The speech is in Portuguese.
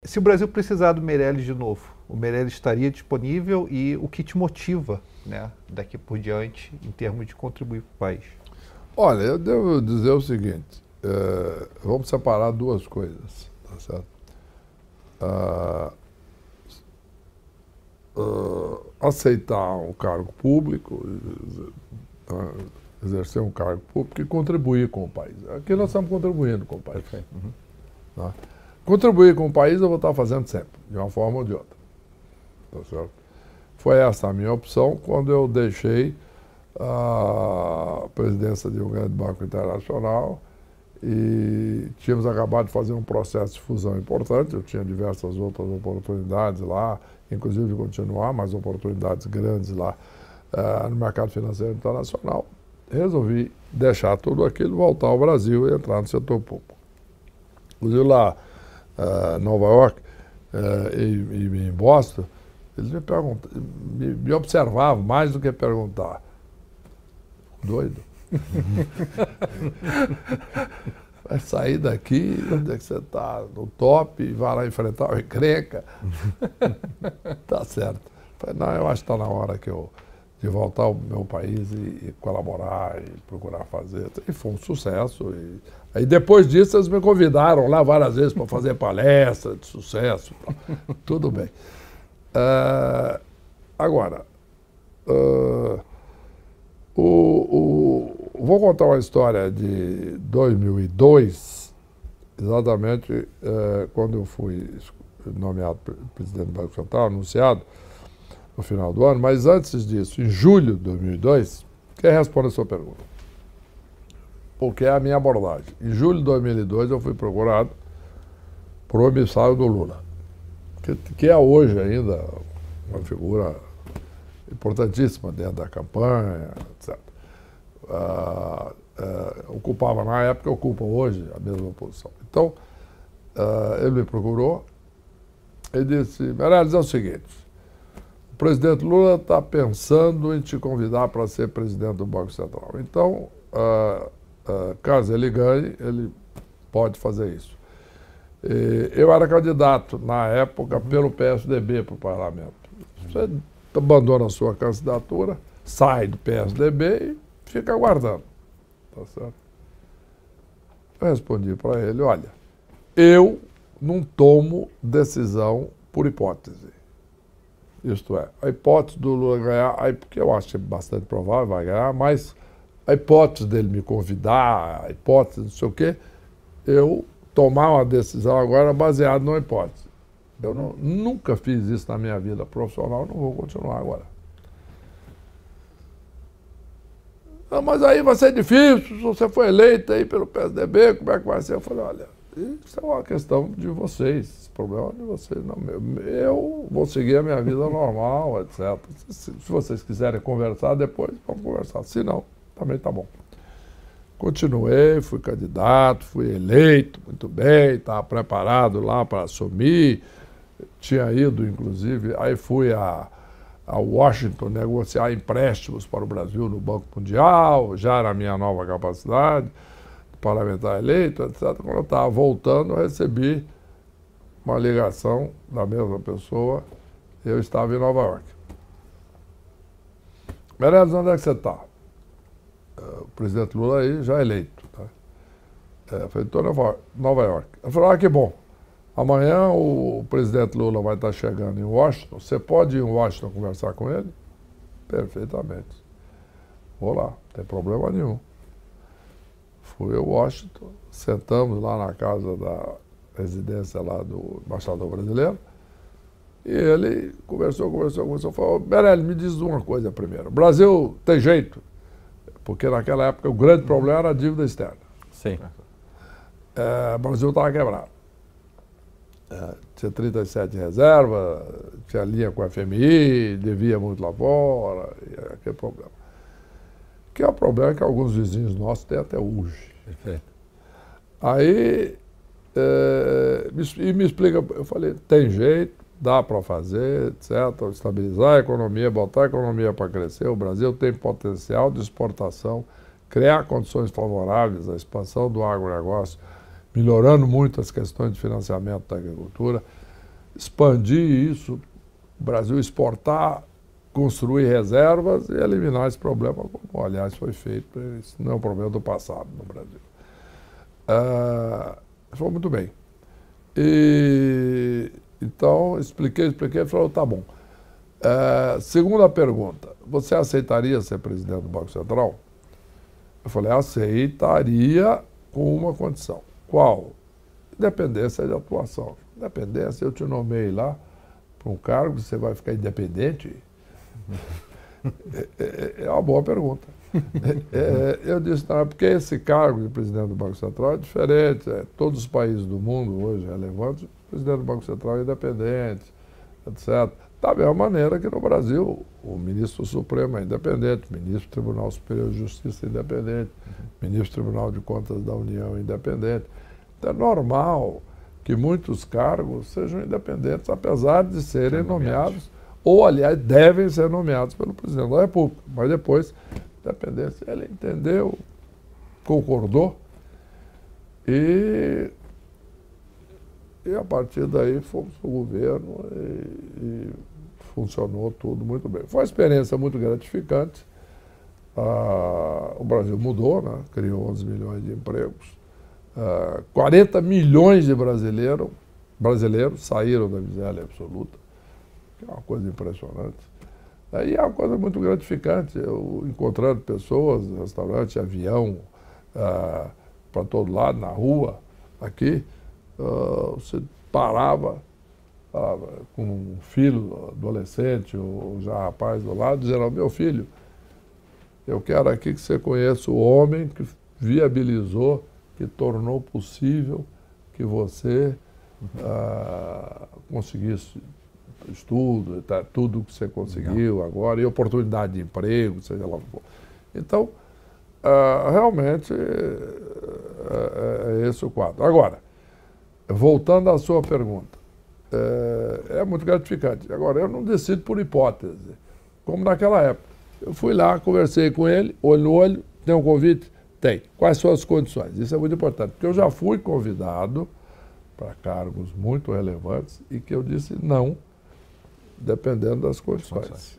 Se o Brasil precisar do Meirelles de novo, o Meirelles estaria disponível e o que te motiva, né, daqui por diante, em termos de contribuir para o país? Olha, eu devo dizer o seguinte, vamos separar duas coisas, tá certo? Aceitar um cargo público, exercer um cargo público e contribuir com o país. Aqui nós estamos contribuindo com o país. Uhum. Tá? Contribuir com o país eu vou estar fazendo sempre, de uma forma ou de outra. Tá certo? Foi essa a minha opção quando eu deixei a presidência de um grande banco internacional e tínhamos acabado de fazer um processo de fusão importante. Eu tinha diversas outras oportunidades lá, inclusive continuar, mas oportunidades grandes lá no mercado financeiro internacional. Resolvi deixar tudo aquilo, voltar ao Brasil e entrar no setor público. Inclusive lá em Nova York e em Boston, eles me perguntam, me observavam mais do que perguntar. Doido. Vai sair daqui, onde é que você está? No top, e vai lá enfrentar o encrenca. Tá certo. Falei, não, eu acho que está na hora de voltar ao meu país e colaborar e procurar fazer. E foi um sucesso. Aí depois disso eles me convidaram lá várias vezes para fazer palestra de sucesso. Tudo bem. Agora, vou contar uma história de 2002, exatamente quando eu fui nomeado presidente do Banco Central, anunciado no final do ano, mas antes disso, em julho de 2002, quem responde a sua pergunta? Porque é a minha abordagem. Em julho de 2002 eu fui procurado por um emissário do Lula, que é hoje ainda uma figura importantíssima dentro da campanha, etc. Ocupava na época, ocupa hoje a mesma posição. Então, ele me procurou e disse, Meirelles, é o seguinte, o presidente Lula está pensando em te convidar para ser presidente do Banco Central. Então, caso ele ganhe, ele pode fazer isso. Eu era candidato, na época, pelo PSDB para o parlamento. Você abandona a sua candidatura, sai do PSDB e fica aguardando. Tá certo? Eu respondi para ele, olha, eu não tomo decisão por hipótese. Isto é, a hipótese do Lula ganhar, porque eu acho bastante provável, vai ganhar, mas a hipótese dele me convidar, a hipótese não sei o quê, eu tomar uma decisão agora baseada numa hipótese. Eu nunca fiz isso na minha vida profissional, não vou continuar agora. Não, mas aí vai ser difícil, se você for eleito aí pelo PSDB, como é que vai ser? Eu falei, olha, isso é uma questão de vocês, esse problema é de vocês, não meu. Eu vou seguir a minha vida normal, etc. Se vocês quiserem conversar depois, vamos conversar. Se não, também tá bom. Continuei, fui candidato, fui eleito, muito bem, estava preparado lá para assumir, tinha ido, inclusive, aí fui a Washington negociar empréstimos para o Brasil no Banco Mundial, já era a minha nova capacidade, parlamentar eleito, etc. Quando eu estava voltando, eu recebi uma ligação da mesma pessoa, eu estava em Nova York. Meirelles, onde é que você está? O presidente Lula aí já eleito. Tá? Eu falei, estou em Nova York. Ele falou, que bom. Amanhã o presidente Lula vai estar chegando em Washington. Você pode ir em Washington conversar com ele? Perfeitamente. Vou lá, não tem problema nenhum. Fui a Washington, sentamos lá na casa da residência lá do embaixador brasileiro. E ele conversou, falou, Meirelles, me diz uma coisa primeiro. O Brasil tem jeito? Porque naquela época o grande problema era a dívida externa. Sim. O Brasil estava quebrado. Tinha 37 de reserva, tinha linha com a FMI, devia muito lá fora, e aquele problema. Que é o problema que alguns vizinhos nossos têm até hoje. Perfeito. Aí, me explica, eu falei, tem jeito, dá para fazer, etc., estabilizar a economia, botar a economia para crescer, o Brasil tem potencial de exportação, criar condições favoráveis à expansão do agronegócio, melhorando muito as questões de financiamento da agricultura. expandir isso, o Brasil exportar, construir reservas e eliminar esse problema, como, aliás, foi feito. Isso não é um problema do passado no Brasil. Foi muito bem. Então, expliquei, ele falou, tá bom. Segunda pergunta, você aceitaria ser presidente do Banco Central? Eu falei, aceitaria com uma condição. Qual? Independência de atuação. Independência, eu te nomeei lá para um cargo, você vai ficar independente? É uma boa pergunta. Eu disse, não, é porque esse cargo de presidente do Banco Central é diferente. Todos os países do mundo hoje relevantes, o presidente do Banco Central é independente, etc. Da mesma maneira que no Brasil, o ministro Supremo é independente, o ministro do Tribunal Superior de Justiça é independente, o ministro do Tribunal de Contas da União é independente. Então é normal que muitos cargos sejam independentes, apesar de serem nomeados, ou, aliás, devem ser nomeados pelo presidente da República. Mas depois, independência, ele entendeu, concordou, e a partir daí fomos para o governo e funcionou tudo muito bem. Foi uma experiência muito gratificante. O Brasil mudou, né? Criou 11 milhões de empregos. 40 milhões de brasileiros saíram da miséria absoluta, que é uma coisa impressionante. E é uma coisa muito gratificante, eu encontrando pessoas, restaurante, avião, para todo lado, na rua, aqui, você parava com um filho adolescente ou já rapaz do lado, dizendo, meu filho, eu quero aqui que você conheça o homem que viabilizou, que tornou possível que você conseguisse estudo, tudo que você conseguiu agora, e oportunidade de emprego, seja lá o que for. Então, realmente, é esse o quadro. Agora, voltando à sua pergunta, é muito gratificante. Agora, eu não decido por hipótese, como naquela época. Eu fui lá, conversei com ele, olho no olho, tem um convite? Tem. Quais são as condições? Isso é muito importante, porque eu já fui convidado para cargos muito relevantes e que eu disse não, dependendo das condições.